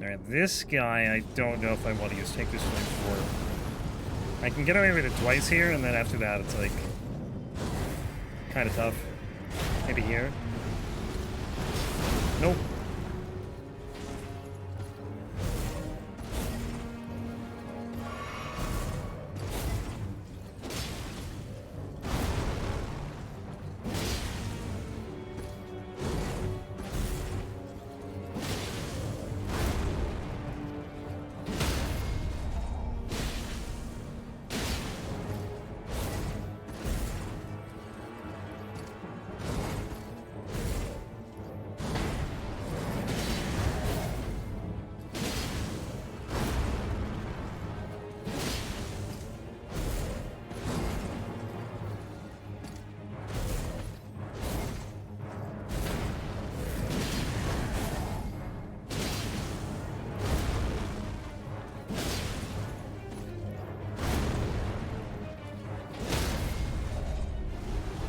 Alright, this guy, I don't know if I want to use Take This Flame for. I can get away with it twice here, and then after that, it's like kind of tough. Maybe here. Nope.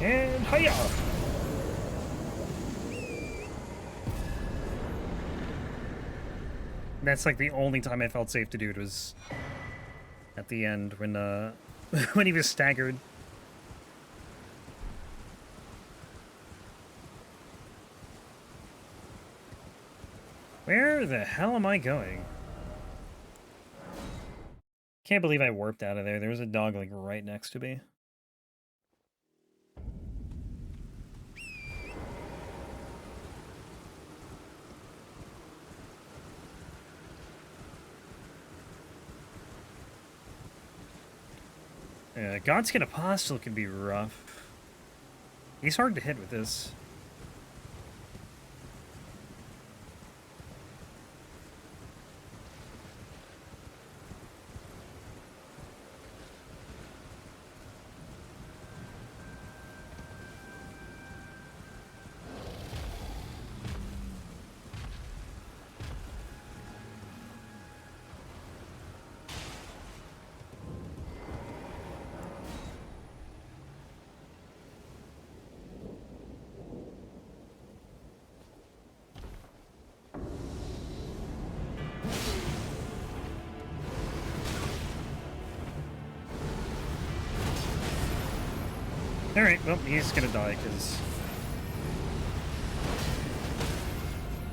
And hiya! That's like the only time I felt safe to do it was at the end when when he was staggered. Where the hell am I going? Can't believe I warped out of there. There was a dog like right next to me. Godskin Apostle can be rough. He's hard to hit with this. Alright, well, he's gonna die, because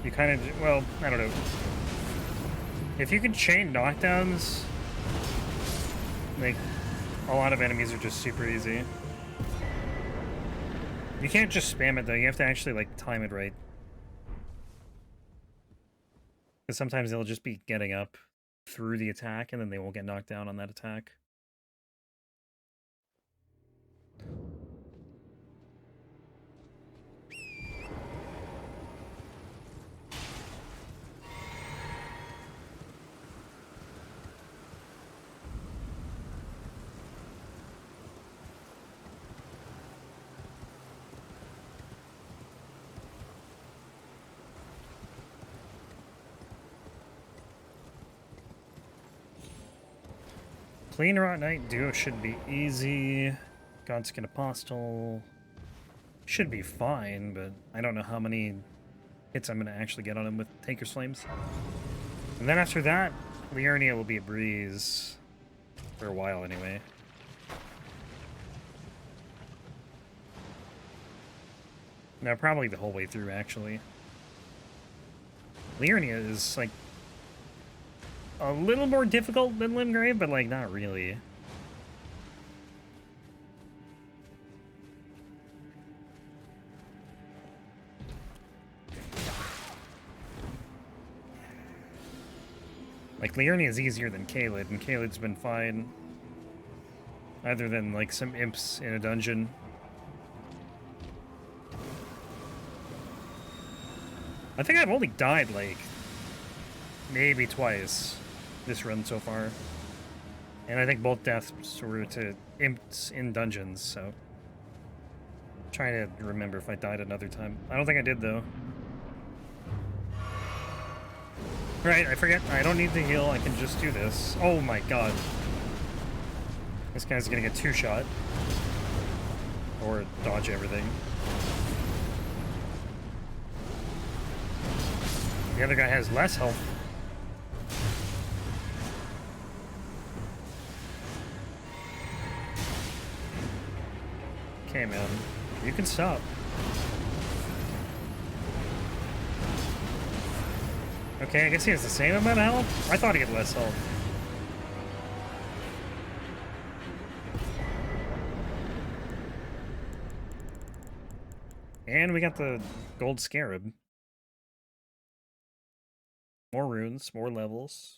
you kind of, well, I don't know. If you can chain knockdowns, like, a lot of enemies are just super easy. You can't just spam it, though. You have to actually, like, time it right. Because sometimes they'll just be getting up through the attack, and then they won't get knocked down on that attack. Cleanrot Knight Duo should be easy. Godskin Apostle should be fine, but I don't know how many hits I'm going to actually get on him with Taker's Flames. And then after that, Liurnia will be a breeze. For a while, anyway. No, probably the whole way through, actually. Liurnia is, like, a little more difficult than Limgrave, but, like, not really. Like, Liurnia is easier than Caelid, and Caelid's been fine. Other than, like, some imps in a dungeon. I think I've only died, like, maybe twice this run so far. And I think both deaths were to imps in dungeons, so... I'm trying to remember if I died another time. I don't think I did, though. Right, I forget. I don't need to heal. I can just do this. Oh my god. This guy's gonna get two-shot. Or dodge everything. The other guy has less health. Okay, man. You can stop. Okay, I guess he has the same amount of health? I thought he had less health. And we got the gold scarab. More runes, more levels.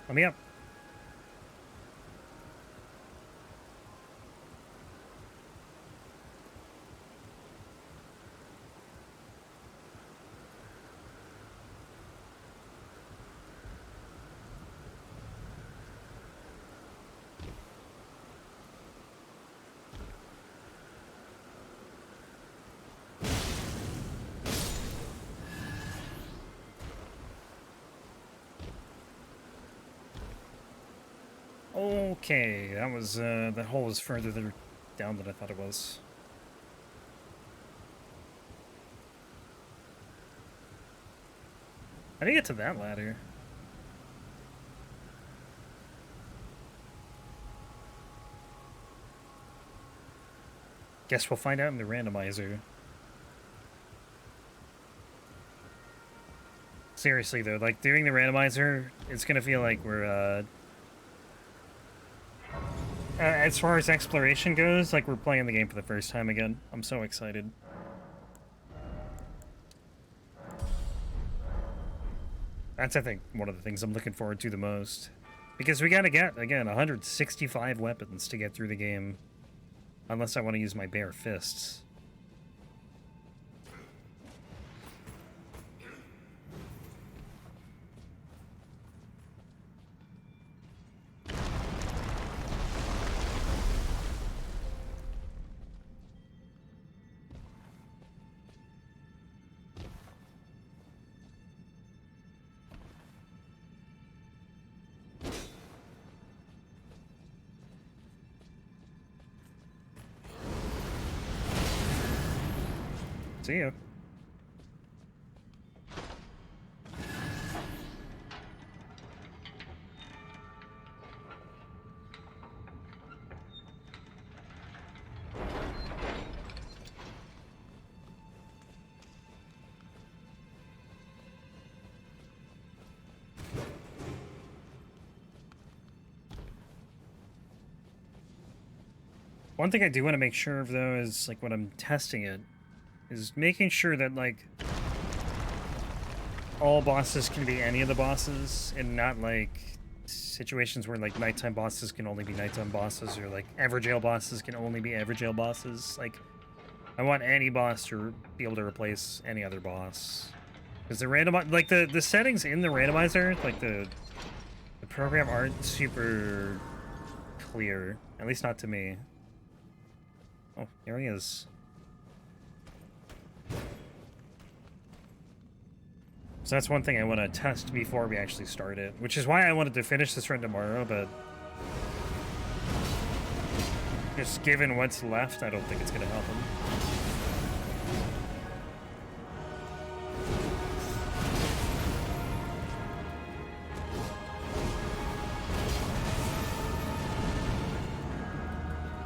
Let me up. Okay, that was, that hole was further down than I thought it was. How do you get to that ladder? Guess we'll find out in the randomizer. Seriously though, like, doing the randomizer, it's gonna feel like we're, as far as exploration goes, like we're playing the game for the first time again. I'm so excited. That's, I think, one of the things I'm looking forward to the most. Because we gotta get, again, 165 weapons to get through the game. Unless I want to use my bare fists. See ya. One thing I do want to make sure of, though, is, like, when I'm testing it, is making sure that, like, all bosses can be any of the bosses, and not, like, situations where, like, nighttime bosses can only be nighttime bosses, or, like, Evergaol bosses can only be Evergaol bosses. Like, I want any boss to be able to replace any other boss. Because the like, the settings in the randomizer, like, the program aren't super clear. At least not to me. Oh, here he is. So that's one thing I want to test before we actually start it, which is why I wanted to finish this run tomorrow, but just given what's left, I don't think it's going to happen.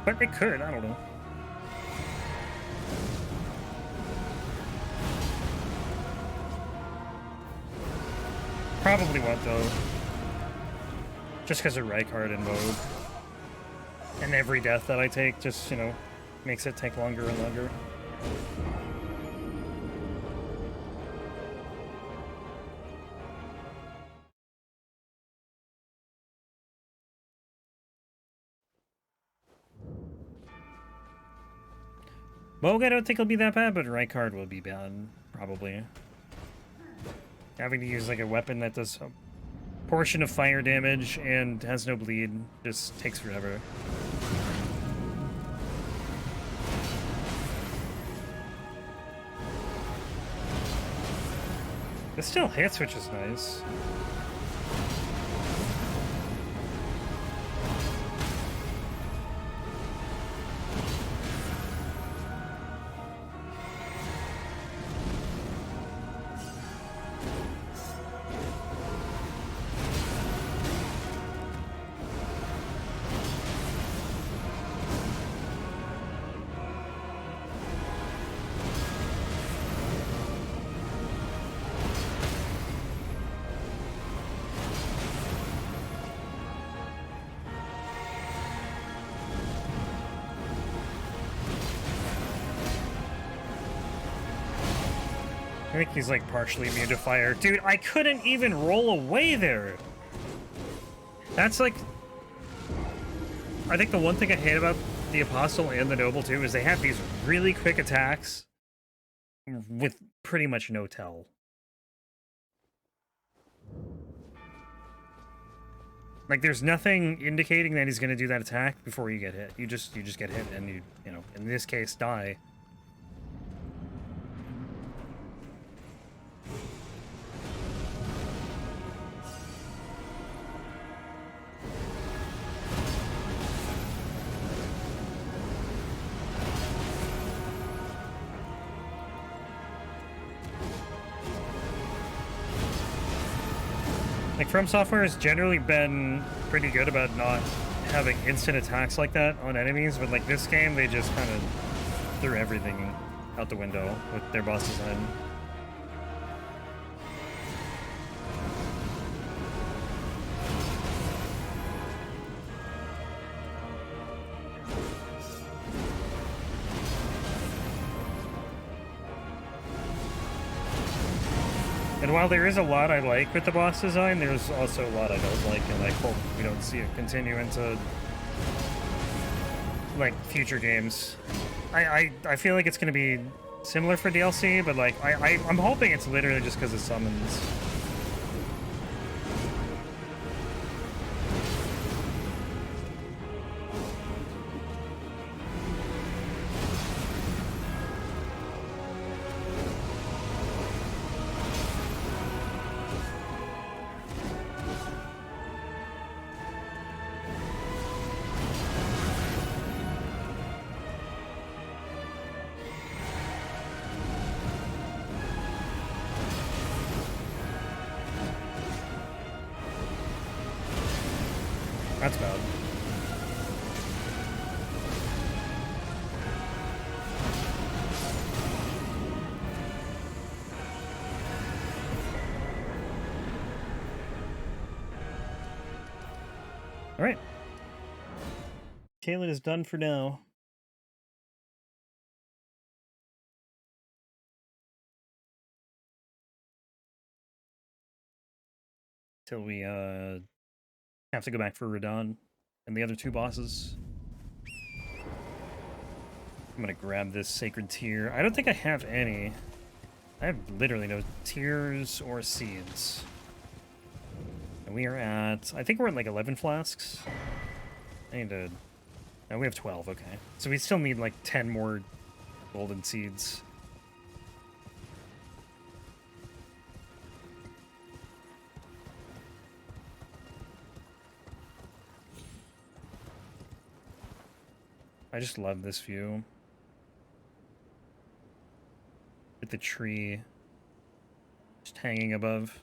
But it could, I don't know. Probably won't, though. Just because of Rykard and Moog. And every death that I take just, you know, makes it take longer and longer. Moog, I don't think will be that bad, but Rykard will be bad, probably. Having to use, like, a weapon that does portion of fire damage and has no bleed. Just takes forever. It still hits, which is nice. I think he's like partially immune to fire. Dude, I couldn't even roll away there. That's like... I think the one thing I hate about the Apostle and the Noble too is they have these really quick attacks with pretty much no tell. Like there's nothing indicating that he's going to do that attack before you get hit. You just get hit and you know, in this case die. Like, From Software has generally been pretty good about not having instant attacks like that on enemies, but like this game, they just kind of threw everything out the window with their boss design. And while there is a lot I like with the boss design, there's also a lot I don't like, and I hope we don't see it continue into like future games. I feel like it's gonna be similar for DLC, but like I'm hoping it's literally just because of summons. That's bad. All right. Caelan is done for now. Till we have to go back for Adan and the other two bosses. I'm gonna grab this Sacred Tear. I don't think I have any. I have literally no tears or seeds. And we are at... I think we're at like 11 flasks. I need to... No, we have 12, okay. So we still need like 10 more golden seeds. I just love this view. With the tree just hanging above.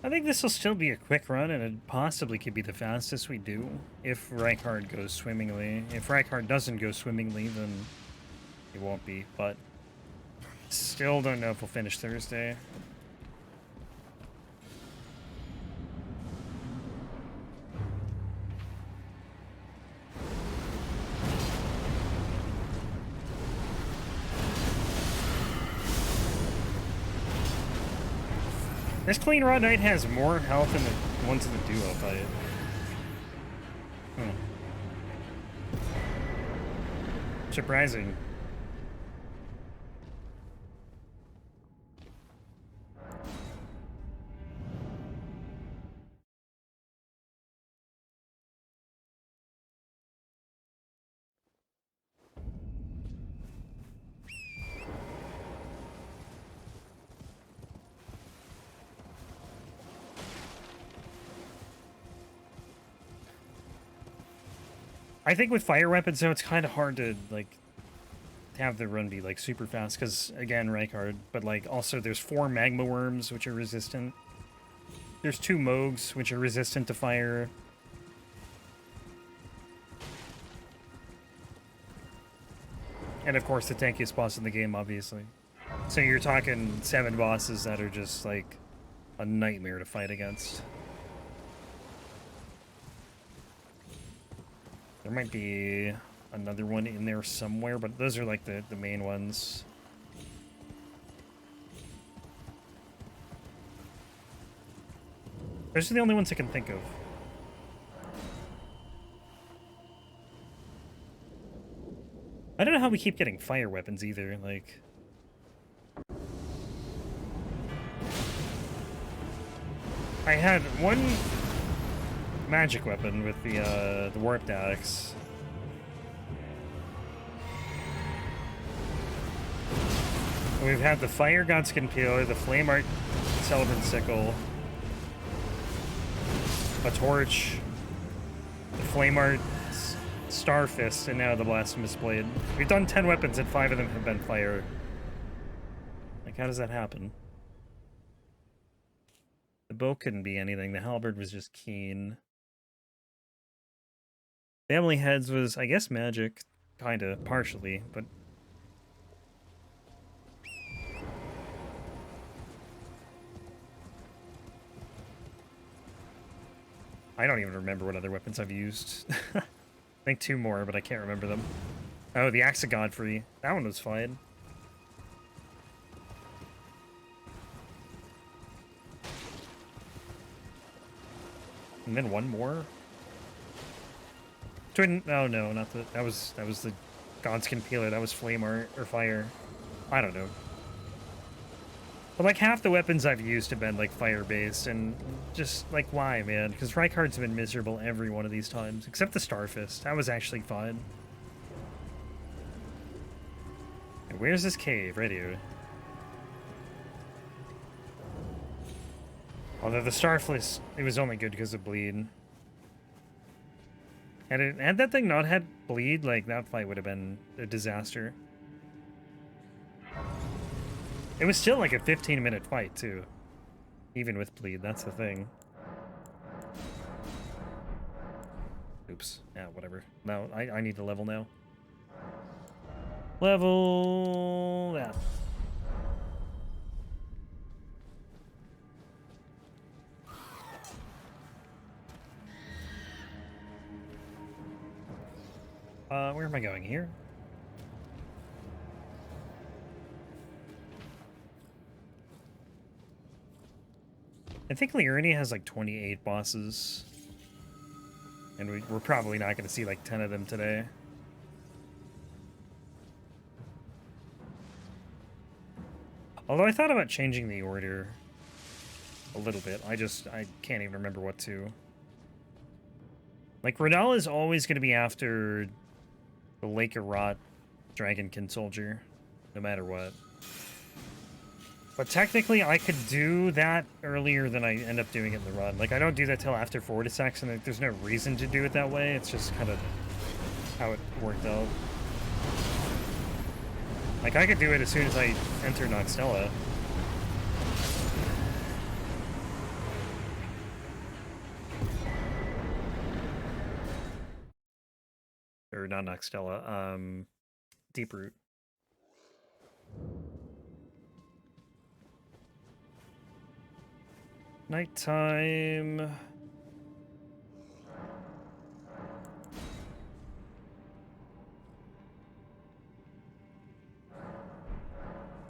I think this will still be a quick run, and it possibly could be the fastest we do if Rykard goes swimmingly. If Rykard doesn't go swimmingly, then it won't be, but still don't know if we'll finish Thursday. This Cleanrot Knight has more health than the ones in the duo fight. Surprising. I think with fire weapons, though, it's kind of hard to, like, have the run be, like, super fast, because, again, Rykard, but, like, also there's 4 magma worms, which are resistant. There's 2 Mogs, which are resistant to fire. And, of course, the tankiest boss in the game, obviously. So you're talking 7 bosses that are just, like, a nightmare to fight against. There might be another one in there somewhere, but those are like the main ones. Those are the only ones I can think of. I don't know how we keep getting fire weapons either, like... I had one magic weapon with the warped axe. And we've had the fire Godskin Peeler, the flame art celebrant sickle, a torch, the flame art star fist, and now the blasphemous blade. We've done 10 weapons and 5 of them have been fire. Like, how does that happen? The bow couldn't be anything. The halberd was just keen. Family Heads was, I guess, magic. Kinda, partially, but... I don't even remember what other weapons I've used. I think 2 more, but I can't remember them. Oh, the Axe of Godfrey. That one was fine. And then one more? Twin... Oh, no, not the... That was the Godskin Peeler. That was flame art or fire. I don't know. But, like, half the weapons I've used have been, like, fire-based, and just, like, why, man? Because Rykard's been miserable every one of these times, except the Starfist. That was actually fine. And where's this cave? Right here. Although the Starfist, it was only good because of bleed. Had that thing not had bleed, like, that fight would have been a disaster. It was still like a 15-minute fight, too. Even with bleed, that's the thing. Oops. Yeah, whatever. No, I need to level now. Level... yeah. Where am I going? Here? I think Liurnia has like 28 bosses. And we're probably not going to see like 10 of them today. Although I thought about changing the order a little bit. I can't even remember what to. Like, Radal is always going to be after the Lake of Rot Dragonkin soldier, no matter what. But technically, I could do that earlier than I end up doing it in the run. Like, I don't do that till after Fortisex, and there's no reason to do it that way. It's just kind of how it worked out. Like, I could do it as soon as I enter Noxtella. Or not Noxtella, Deeproot. Nighttime.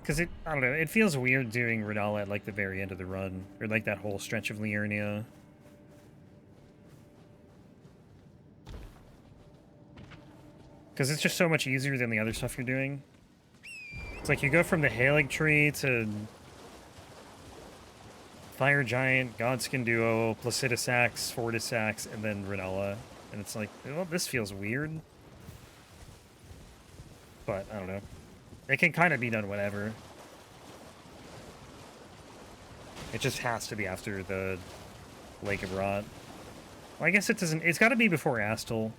Because I don't know, it feels weird doing Renala at like the very end of the run, or like that whole stretch of Liurnia. Because it's just so much easier than the other stuff you're doing. It's like you go from the Erdtree to Fire Giant, Godskin Duo, Placidus Axe, Fortis Axe, and then Renala. And it's like, well, this feels weird. But, I don't know. It can kind of be done whenever. It just has to be after the Lake of Rot. Well, I guess it doesn't... It's got to be before Astal.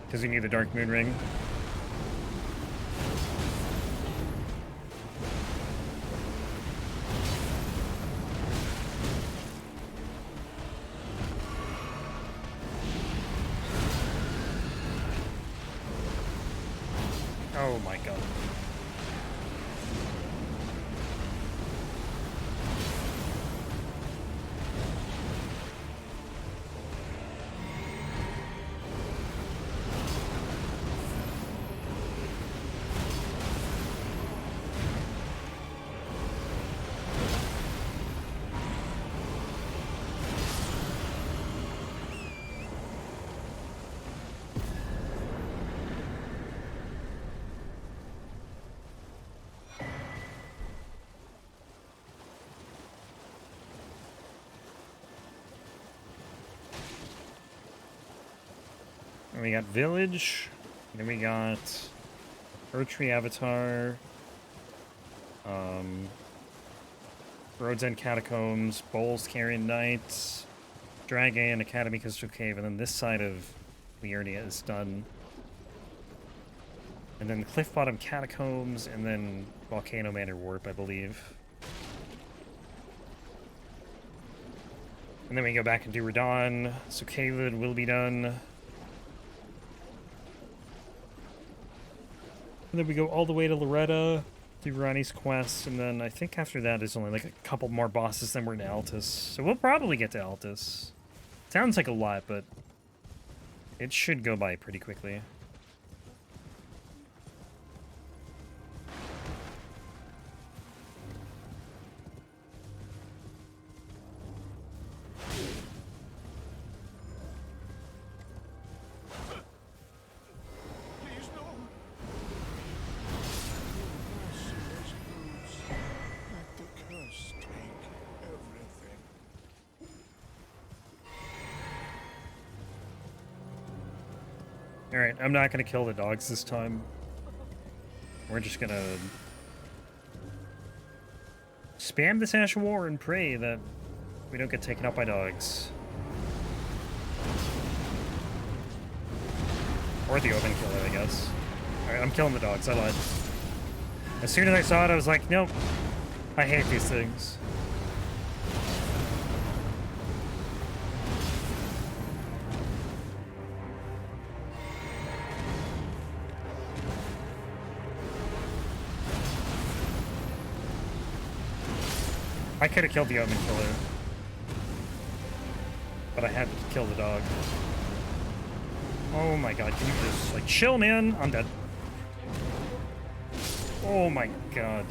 Because you need the Dark Moon Ring. Oh my god. And we got Village, then we got Erdtree Avatar, Road's End Catacombs, Bols, Carian Knights, Dragon, Academy Crystal Cave, and then this side of Liurnia is done. And then Cliff Bottom Catacombs, and then Volcano Manor Warp, I believe. And then we go back and do Radon, so Caelid will be done. And then we go all the way to Loretta, do Rani's quest, and then I think after that is only like a couple more bosses, then we're in Altus. So we'll probably get to Altus. Sounds like a lot, but it should go by pretty quickly. Alright, I'm not gonna kill the dogs this time. We're just gonna spam this Ash of War and pray that we don't get taken out by dogs. Or the Omenkiller, I guess. Alright, I'm killing the dogs, I lied. As soon as I saw it, I was like, nope. I hate these things. I could have killed the Omenkiller, but I had to kill the dog. Oh my god, can you just, like, chill, man? I'm dead. Oh my god.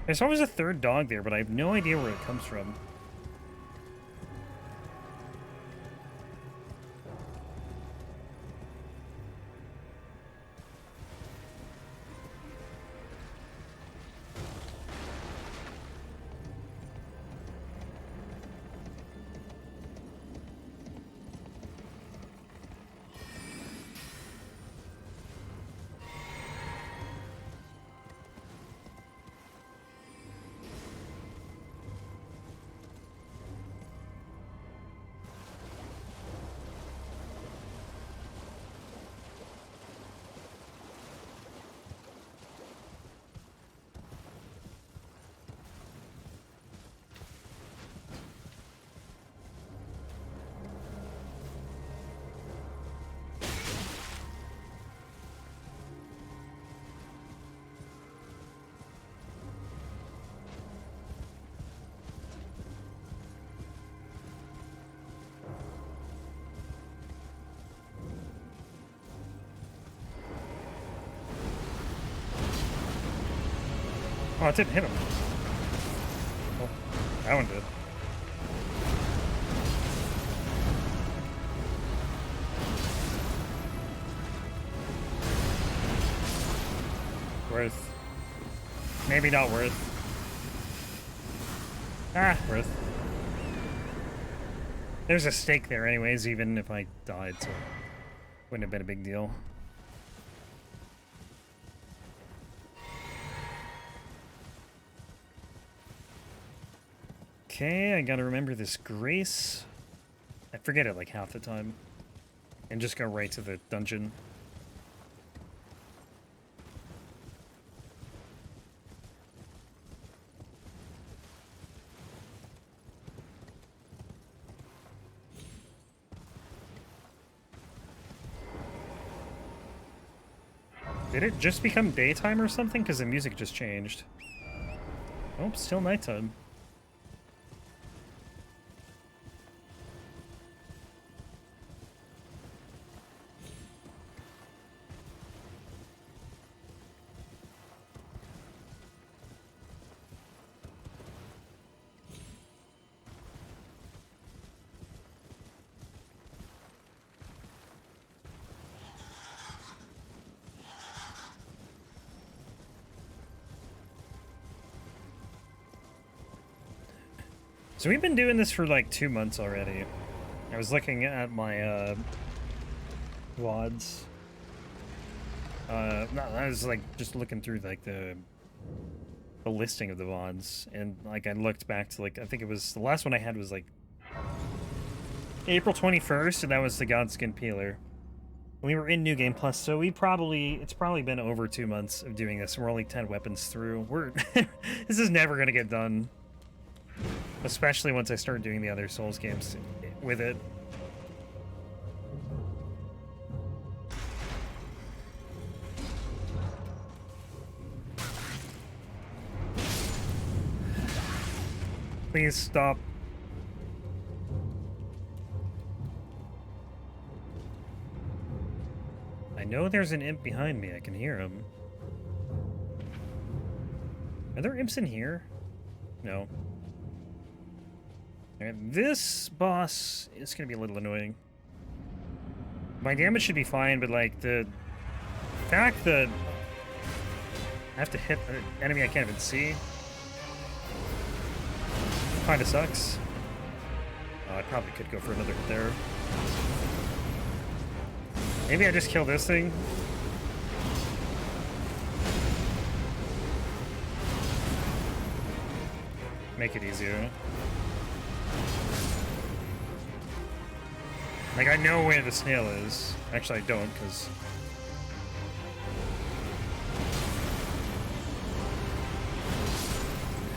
There's always a third dog there, but I have no idea where it comes from. Oh, it didn't hit him. Oh, that one did. Worth. Maybe not worth. Ah, worth. There's a stake there anyways, even if I died, so wouldn't have been a big deal. Okay, I gotta remember this grace. I forget it like half the time. And just go right to the dungeon. Did it just become daytime or something? Because the music just changed. Oh, still nighttime. So we've been doing this for like 2 months already. I was looking at my VODs. No, I was like just looking through like the listing of the VODs, and like I looked back to like I think it was the last one I had was like April 21st, and that was the Godskin Peeler. We were in New Game Plus, so it's probably been over 2 months of doing this, and we're only 10 weapons through. This is never gonna get done. Especially once I start doing the other Souls games with it. Please stop. I know there's an imp behind me. I can hear him. Are there imps in here? No. And this boss is going to be a little annoying. My damage should be fine, but like the fact that I have to hit an enemy I can't even see kind of sucks. I probably could go for another hit there. Maybe I just kill this thing. Make it easier. Like, I know where the snail is. Actually, I don't, because...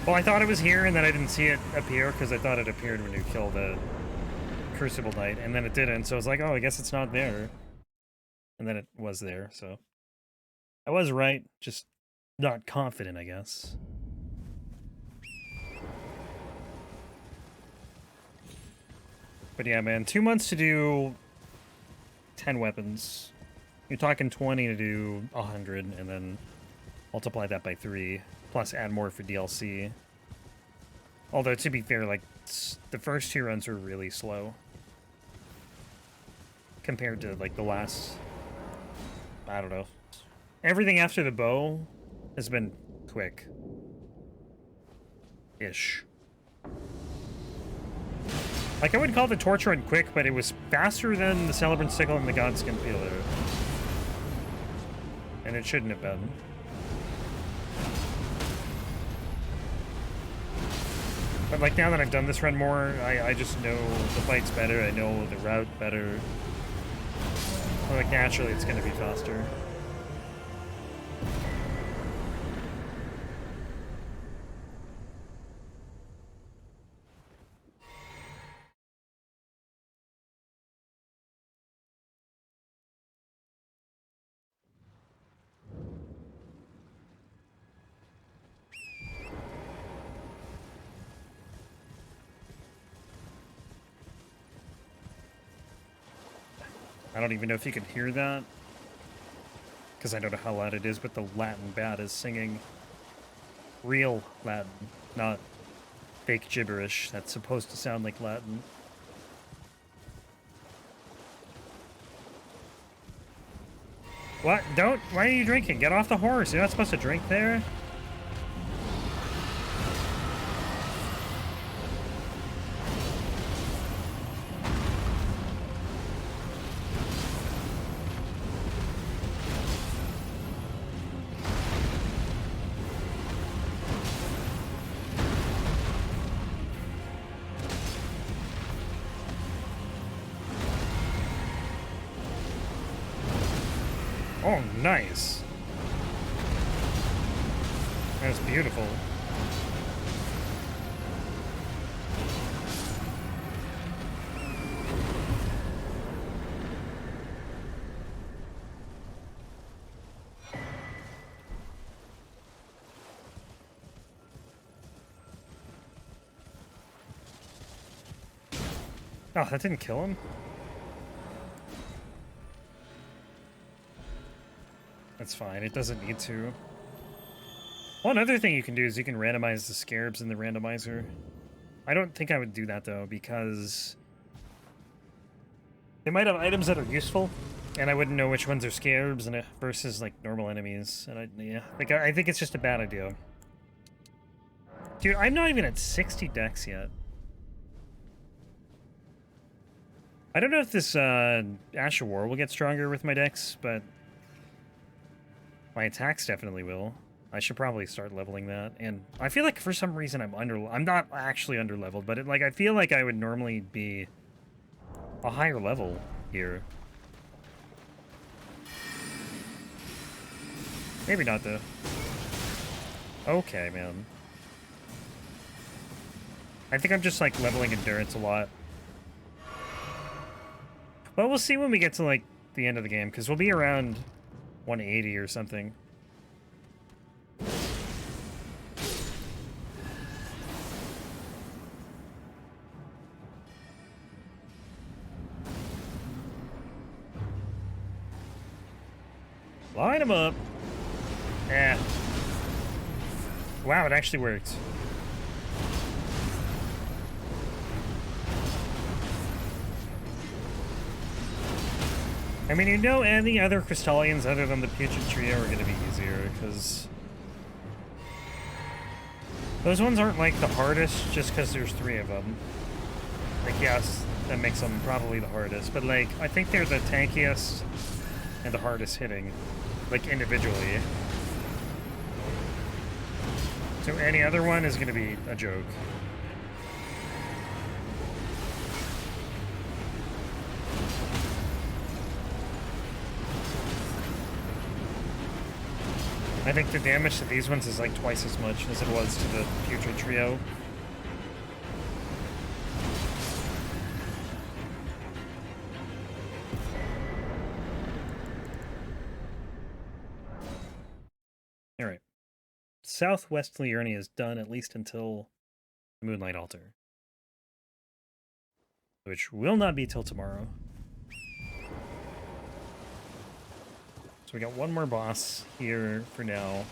Well, I thought it was here, and then I didn't see it appear, because I thought it appeared when you killed the Crucible Knight, and then it didn't, so I was like, oh, I guess it's not there. And then it was there, so... I was right, just not confident, I guess. But yeah, man, 2 months to do 10 weapons. You're talking 20 to do 100, and then multiply that by 3, plus add more for DLC. Although, to be fair, like, the first 2 runs are really slow. Compared to, like, the last... I don't know. Everything after the bow has been quick. Ish. Like, I would call the Torch Run quick, but it was faster than the Celebrant Sickle and the Godskin Peeler. And it shouldn't have been. But, like, now that I've done this run more, I just know the fights better, I know the route better. Like, naturally, it's going to be faster. I don't even know if you can hear that. Because I don't know how loud it is, but the Latin bat is singing. real Latin, not fake gibberish that's supposed to sound like Latin. What? Don't? Why are you drinking? Get off the horse. You're not supposed to drink there. Oh, nice. That's beautiful. Oh, that didn't kill him? That's fine, it doesn't need to. One other thing you can do is you can randomize the scarabs in the randomizer. I don't think I would do that though, because they might have items that are useful, and I wouldn't know which ones are scarabs and versus like normal enemies. And I think it's just a bad idea. Dude, I'm not even at 60 dex yet. I don't know if this Ash of War will get stronger with my dex, but my attacks definitely will. I should probably start leveling that. And I feel like for some reason I'm not actually under-leveled, but I feel like I would normally be a higher level here. Maybe not though. Okay, man. I think I'm just like leveling endurance a lot. Well, we'll see when we get to like the end of the game, because we'll be around 180 or something. Line them up. Yeah. Wow, it actually worked. I mean, you know, any other Crystalians other than the Putrid Trio are going to be easier, because those ones aren't, like, the hardest just because there's 3 of them. Like, yes, that makes them probably the hardest, but, like, I think they're the tankiest and the hardest hitting, like, individually. So any other one is going to be a joke. I think the damage to these ones is like twice as much as it was to the Putrid Trio. Alright. Southwest Liurnia is done at least until the Moonlight Altar. Which will not be till tomorrow. So we got one more boss here for now.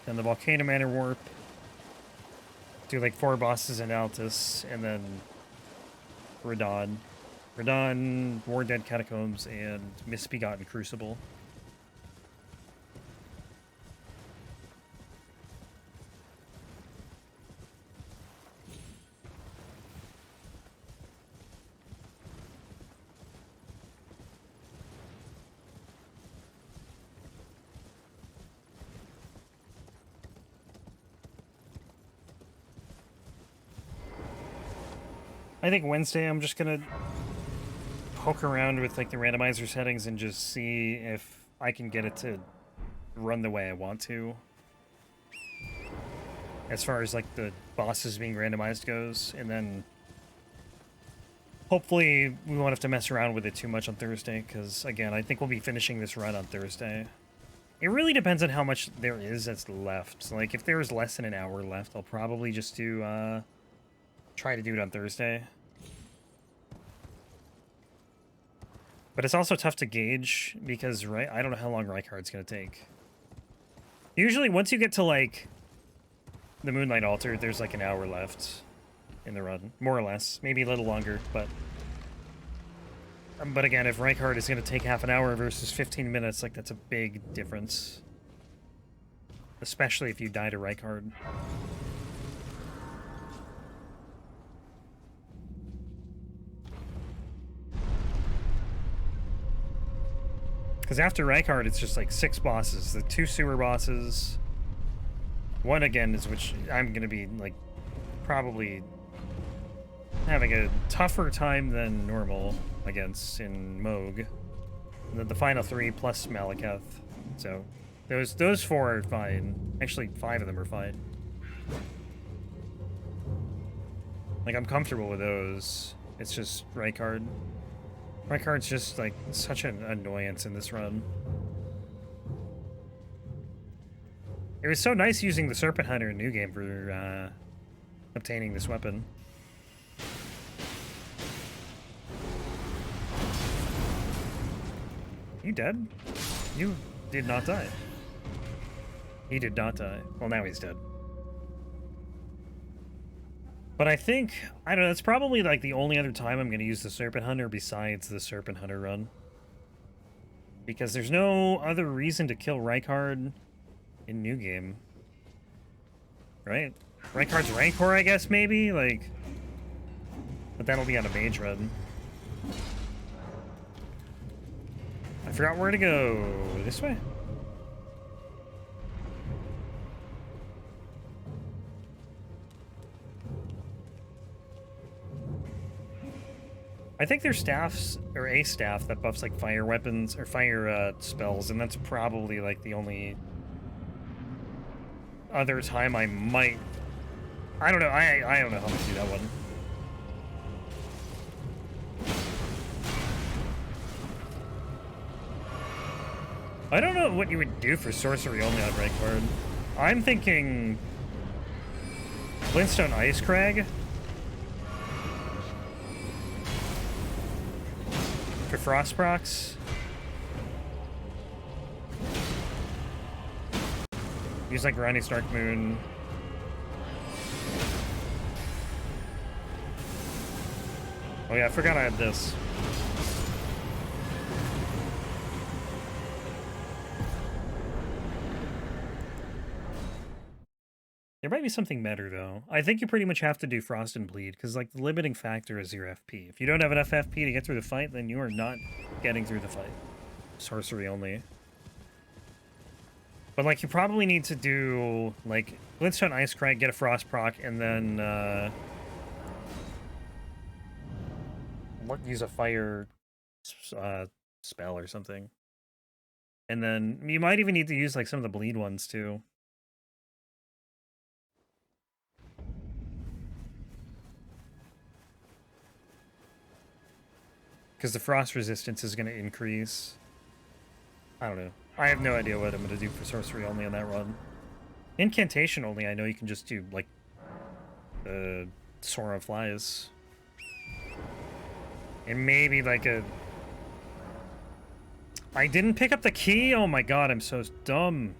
Then the Volcano Manor Warp. Do like 4 bosses in Altus, and then Radon. Radon, War Dead Catacombs, and Misbegotten Crucible. I think Wednesday I'm just gonna poke around with like the randomizer settings and just see if I can get it to run the way I want to. As far as like the bosses being randomized goes, and then hopefully we won't have to mess around with it too much on Thursday, because again, I think we'll be finishing this run on Thursday. It really depends on how much there is that's left. So, like, if there's less than an hour left, I'll probably just do, try to do it on Thursday. But it's also tough to gauge, because, right, I don't know how long Rykard's gonna take. Usually, once you get to, like, the Moonlight Altar, there's, like, an hour left in the run. More or less. Maybe a little longer, but... But again, if Reinhardt is going to take half an hour versus 15 minutes, like, that's a big difference. Especially if you die to Reinhardt. Because after Reinhardt, it's just like 6 bosses. The 2 sewer bosses. One, again, is which I'm going to be, like, probably having a tougher time than normal against in Moog. And then the final 3 plus Malekith. So, those 4 are fine. Actually, 5 of them are fine. Like, I'm comfortable with those. It's just Reinhardt. Reinhardt's just, like, such an annoyance in this run. It was so nice using the Serpent Hunter in New Game for obtaining this weapon. You dead? You did not die. He did not die. Well, now he's dead. But I think, I don't know, it's probably like the only other time I'm going to use the Serpent Hunter besides the Serpent Hunter run. Because there's no other reason to kill Reinhardt in New Game. Right? Reinhardt's Rancor, I guess, maybe? Like, but that'll be on a mage run. I forgot where to go. This way? I think there's staffs, or a staff that buffs like fire weapons, or fire spells, and that's probably like the only other time I might... I don't know, I don't know how to do that one. I don't know what you would do for sorcery only on Reinhardt. I'm thinking... Glintstone Ice Crag? For Frost procs. Use like Ronnie's Dark Moon. Oh yeah, I forgot I had this. There might be something better though. I think you pretty much have to do Frost and Bleed, because like the limiting factor is your FP. If you don't have enough FP to get through the fight, then you are not getting through the fight. Sorcery only. But like you probably need to do like Glintstone Ice Crag, get a Frost proc, and then use a fire spell or something. And then you might even need to use like some of the bleed ones too. Because the frost resistance is going to increase. I don't know. I have no idea what I'm going to do for sorcery only on that run. Incantation only, I know you can just do, like, the Soar of Flies. And maybe, like, a... I didn't pick up the key? Oh my god, I'm so dumb.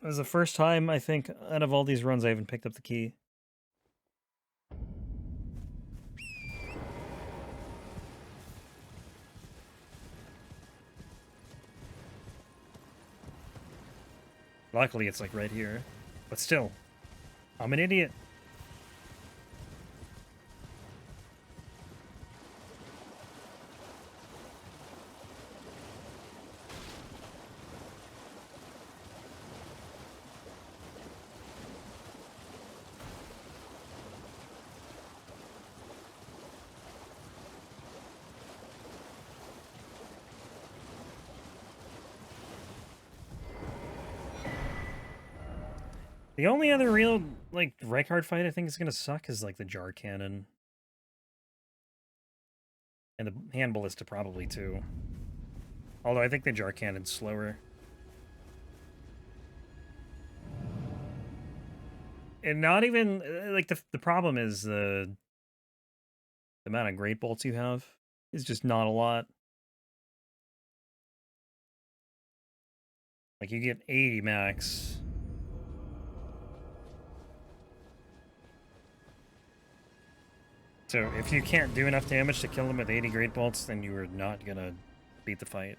It was the first time, I think, out of all these runs I haven't picked up the key. Luckily, it's like right here. But still, I'm an idiot. The only other real, like, Reinhardt fight I think is gonna suck is, like, the Jar Cannon. And the Hand Ballista probably, too. Although I think the Jar Cannon's slower. And not even, like, the problem is the amount of Great Bolts you have is just not a lot. Like, you get 80 max. So if you can't do enough damage to kill him with 80 Great Bolts, then you are not gonna beat the fight.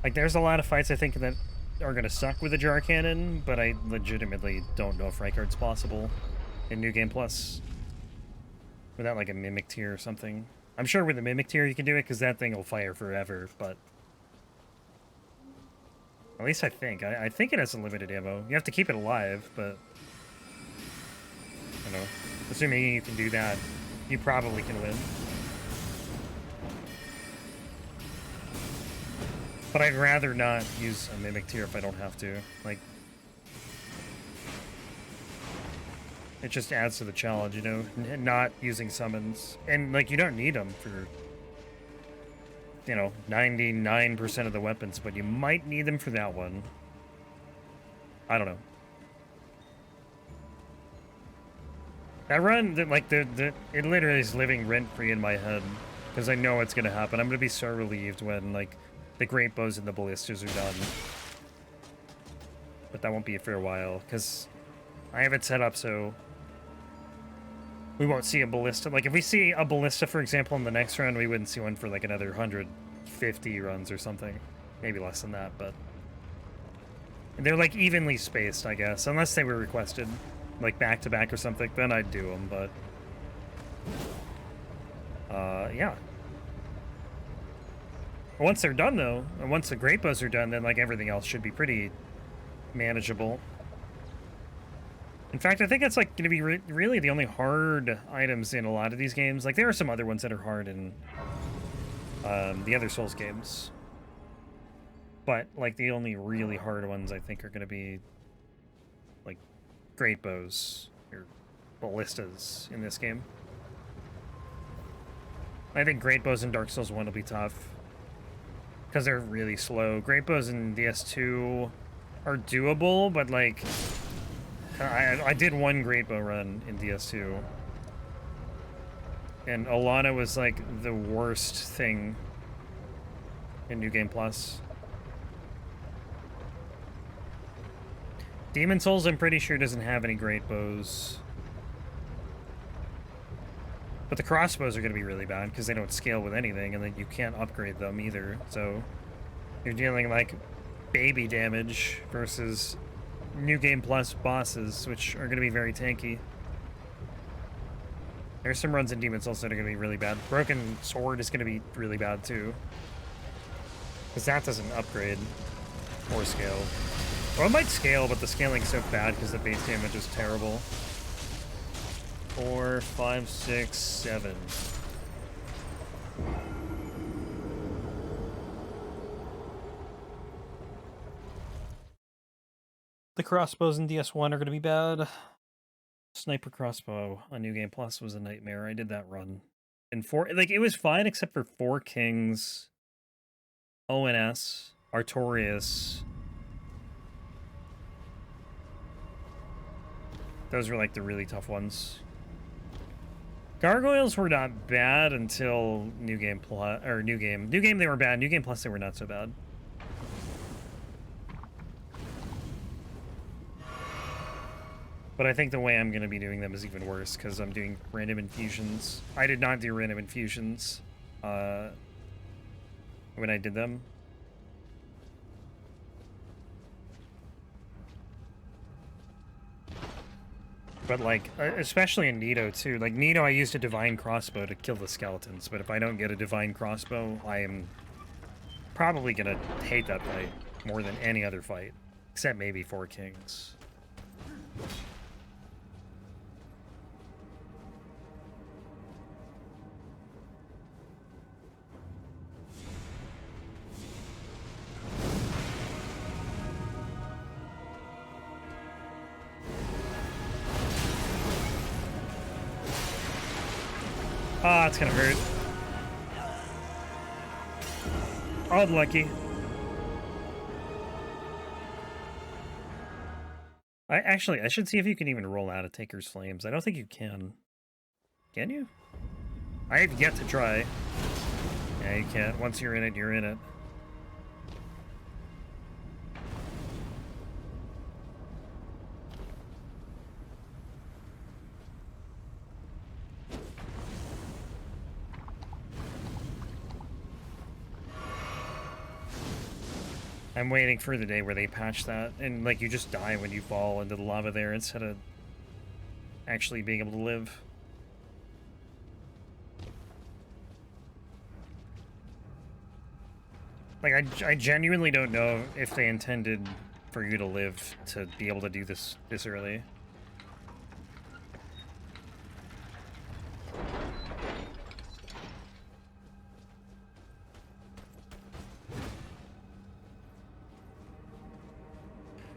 Like, there's a lot of fights I think that are gonna suck with the Jar Cannon, but I legitimately don't know if Rykard's possible in New Game Plus without like a Mimic Tier or something. I'm sure with the Mimic Tier you can do it because that thing will fire forever, but at least I think. I think it has a limited ammo. You have to keep it alive, but I don't know. Assuming you can do that, you probably can win. But I'd rather not use a Mimic Tier if I don't have to. Like, it just adds to the challenge, you know? Not using summons. And, like, you don't need them for, you know, 99% of the weapons, but you might need them for that one. I don't know. That run, like, it literally is living rent-free in my head. Because I know what's going to happen. I'm going to be so relieved when, like, the Great Bows and the Ballistas are done. But that won't be for a while, because I have it set up so we won't see a Ballista. Like, if we see a Ballista, for example, in the next run, we wouldn't see one for, like, another 150 runs or something. Maybe less than that, but they're, like, evenly spaced, I guess. Unless they were requested, like, back-to-back or something, then I'd do them, but yeah. Once they're done, though, and once the Great Bows are done, then, like, everything else should be pretty manageable. In fact, I think it's, like, going to be really the only hard items in a lot of these games. Like, there are some other ones that are hard in the other Souls games. But, like, the only really hard ones, I think, are going to be, like, Great Bows or Ballistas in this game. I think Great Bows in Dark Souls 1 will be tough, because they're really slow. Great Bows in DS2 are doable, but, like, I did one Great Bow run in DS2, and Alana was, like, the worst thing in New Game Plus. Demon Souls, I'm pretty sure, doesn't have any Great Bows. But the crossbows are going to be really bad because they don't scale with anything, and then you can't upgrade them either. So you're dealing like baby damage versus New Game Plus bosses, which are going to be very tanky. There's some runs in Demon Souls that are going to be really bad. Broken Sword is going to be really bad too, because that doesn't upgrade or scale. Well, it might scale, but the scaling's so bad because the base damage is terrible. 4, 5, 6, 7. The crossbows in DS1 are going to be bad. Sniper crossbow on New Game Plus was a nightmare. I did that run. And it was fine except for 4 Kings, ONS, Artorias. Those were like the really tough ones. Gargoyles were not bad until New Game Plus, or New Game they were bad. New Game Plus they were not so bad. But I think the way I'm going to be doing them is even worse because I'm doing random infusions. I did not do random infusions when I did them. But, like, especially in Nito, too. Like, Nito, I used a Divine Crossbow to kill the skeletons, but if I don't get a Divine Crossbow, I am probably gonna hate that fight more than any other fight. Except maybe 4 Kings. Ah, it's gonna hurt. Unlucky. I should see if you can even roll out of Taker's Flames. I don't think you can. Can you? I have yet to try. Yeah, you can't. Once you're in it, you're in it. I'm waiting for the day where they patch that, and like you just die when you fall into the lava there instead of actually being able to live. Like I genuinely don't know if they intended for you to live to be able to do this early.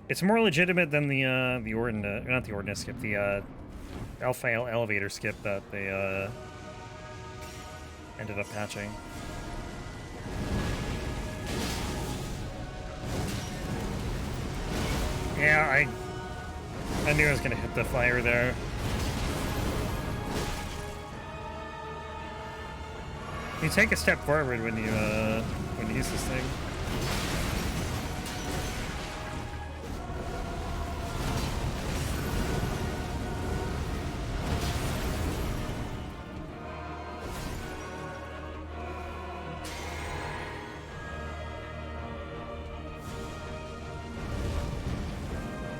It's more legitimate than the not the Ordnance skip, the Alpha elevator skip that they ended up patching. Yeah, I knew I was gonna hit the fire there. You take a step forward when you use this thing.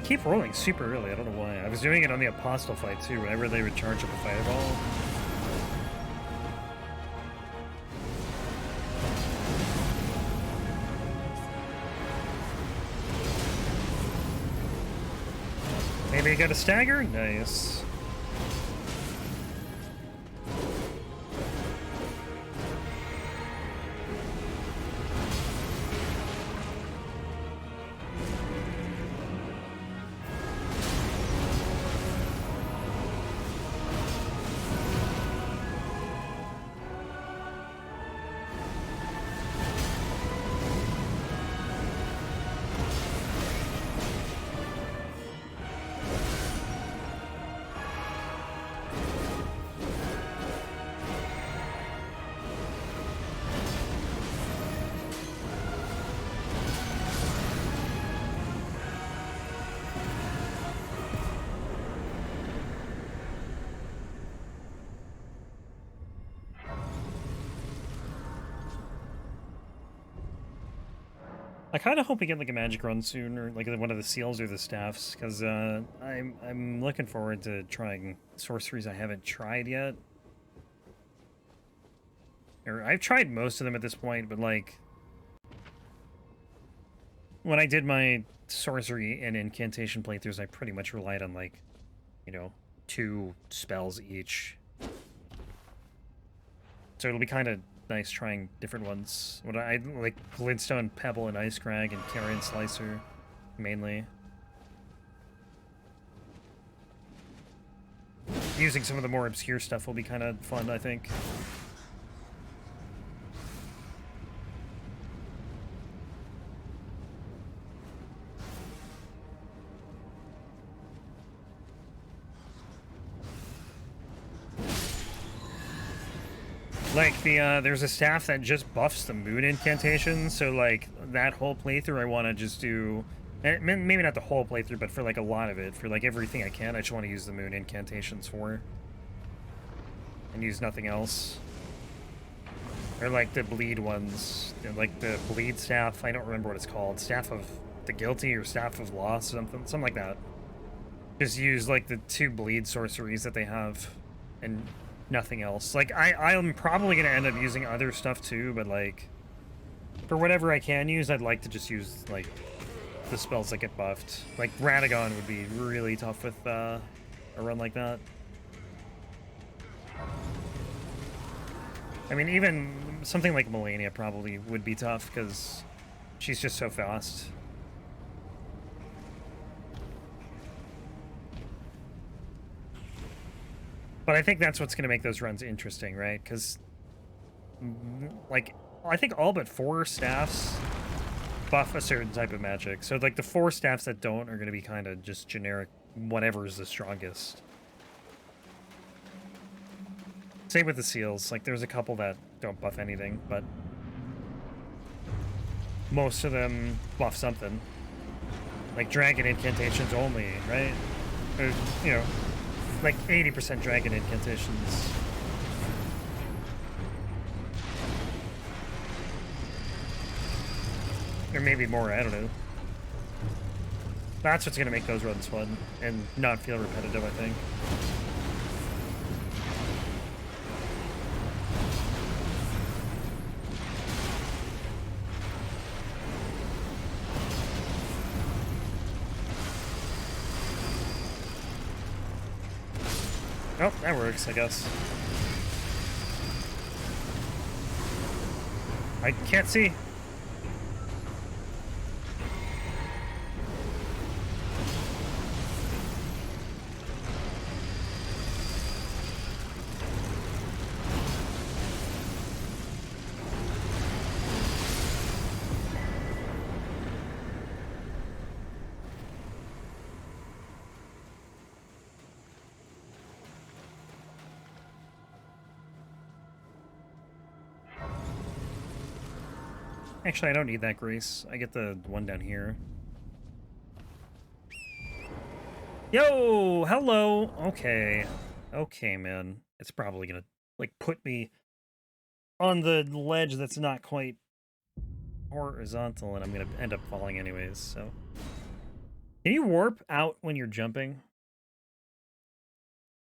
Keep rolling super early, I don't know why. I was doing it on the Apostle fight too, whenever they would charge up a fireball. Maybe you got a stagger? Nice. I kind of hope we get like a magic run soon, or like one of the seals or the staffs, because I'm looking forward to trying sorceries I haven't tried yet. Or I've tried most of them at this point, but like when I did my sorcery and incantation playthroughs, I pretty much relied on like, you know, 2 spells each. So it'll be kind of nice trying different ones. What I like Glintstone, Pebble, and Ice Crag, and Carian Slicer, mainly. Using some of the more obscure stuff will be kind of fun, I think. Like, there's a staff that just buffs the moon incantations, so, like, that whole playthrough I want to just do... Maybe not the whole playthrough, but for, like, a lot of it. For, like, everything I can, I just want to use the moon incantations for. And use nothing else. Or, like, the bleed ones. Like, the bleed staff, I don't remember what it's called. Staff of the Guilty or Staff of Loss, something like that. Just use, like, the 2 bleed sorceries that they have. And... nothing else. Like, I'm probably going to end up using other stuff too, but, like, for whatever I can use, I'd like to just use, like, the spells that get buffed. Like, Radagon would be really tough with a run like that. I mean, even something like Malenia probably would be tough, because she's just so fast. But I think that's what's going to make those runs interesting, right? Because, like, I think all but 4 staffs buff a certain type of magic. So like the 4 staffs that don't are going to be kind of just generic, whatever is the strongest. Same with the seals. Like there's a couple that don't buff anything, but most of them buff something. Like dragon incantations only, right? Or, you know, like 80% dragon incantations. Or maybe more, I don't know. That's what's gonna make those runs fun and not feel repetitive, I think. Oh, that works, I guess. I can't see. Actually, I don't need that grace. I get the one down here. Yo, hello. Okay. Okay, man. It's probably gonna, like, put me on the ledge that's not quite horizontal, and I'm gonna end up falling anyways, so. Can you warp out when you're jumping?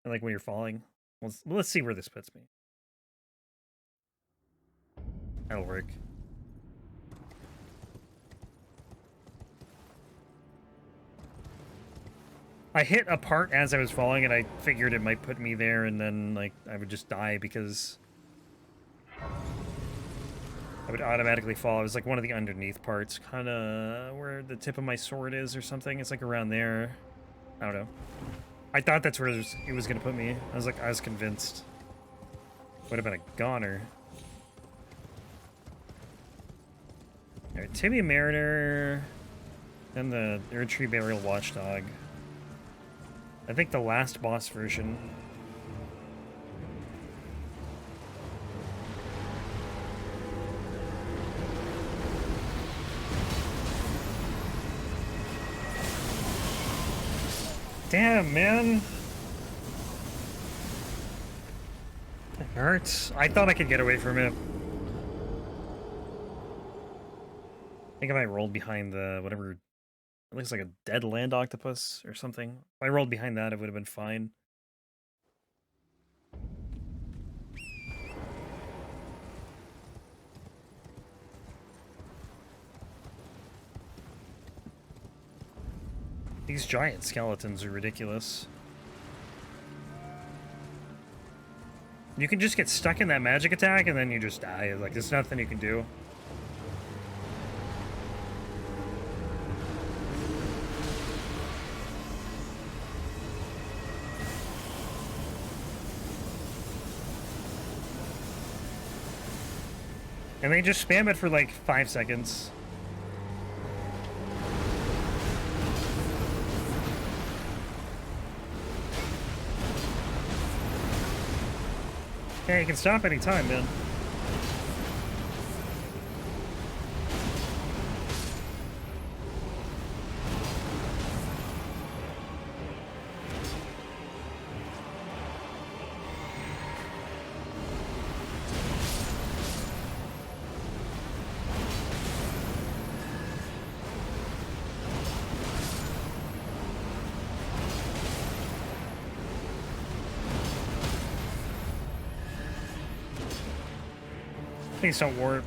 Like, when you're falling? Let's see where this puts me. That'll work. I hit a part as I was falling, and I figured it might put me there, and then, like, I would just die because I would automatically fall. It was like one of the underneath parts, kind of where the tip of my sword is or something. It's like around there. I don't know. I thought that's where it was going to put me. I was convinced. Would have been a goner. Alright, Tibia Mariner, and the Erdtree Burial Watchdog. I think the last boss version. Damn, man. It hurts. I thought I could get away from it. I think if I rolled behind the whatever, it looks like a dead land octopus or something. If I rolled behind that, it would have been fine. These giant skeletons are ridiculous. You can just get stuck in that magic attack and then you just die. Like, there's nothing you can do. And they just spam it for like 5 seconds. Yeah, you can stop anytime, man. Please don't warp.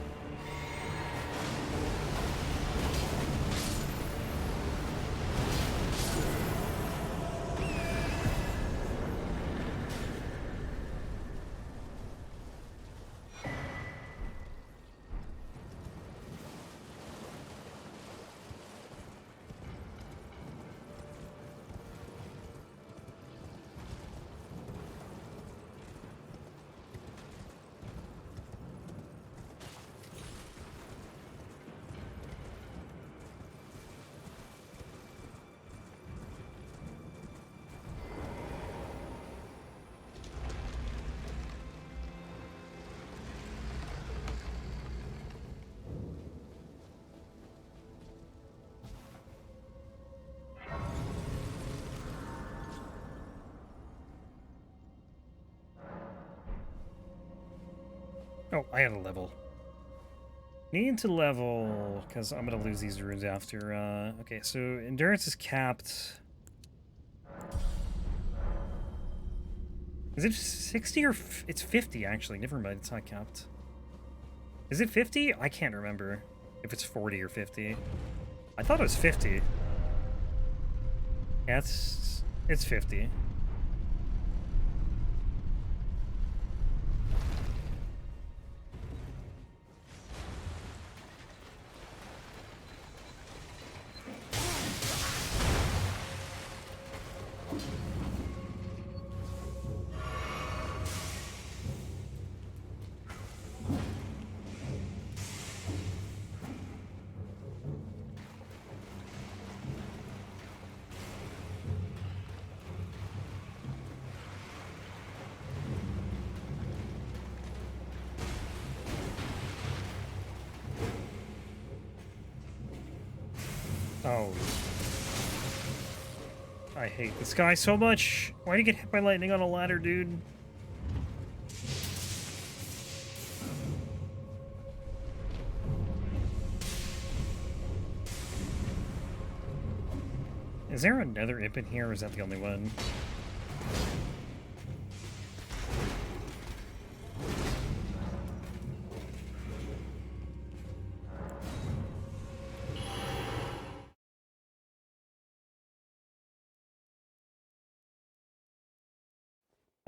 Oh, I had a level. Need to level, because I'm going to lose these runes after. Okay, so endurance is capped. Is it 60 or... It's 50, actually. Never mind, it's not capped. Is it 50? I can't remember if it's 40 or 50. I thought it was 50. Yeah, it's 50. Oh. I hate this guy so much. Why'd he get hit by lightning on a ladder, dude? Is there another imp in here, or is that the only one?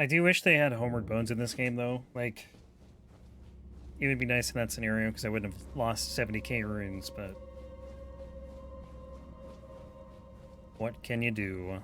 I do wish they had Homeward Bones in this game, though. Like, it would be nice in that scenario, because I wouldn't have lost 70k runes, but... what can you do?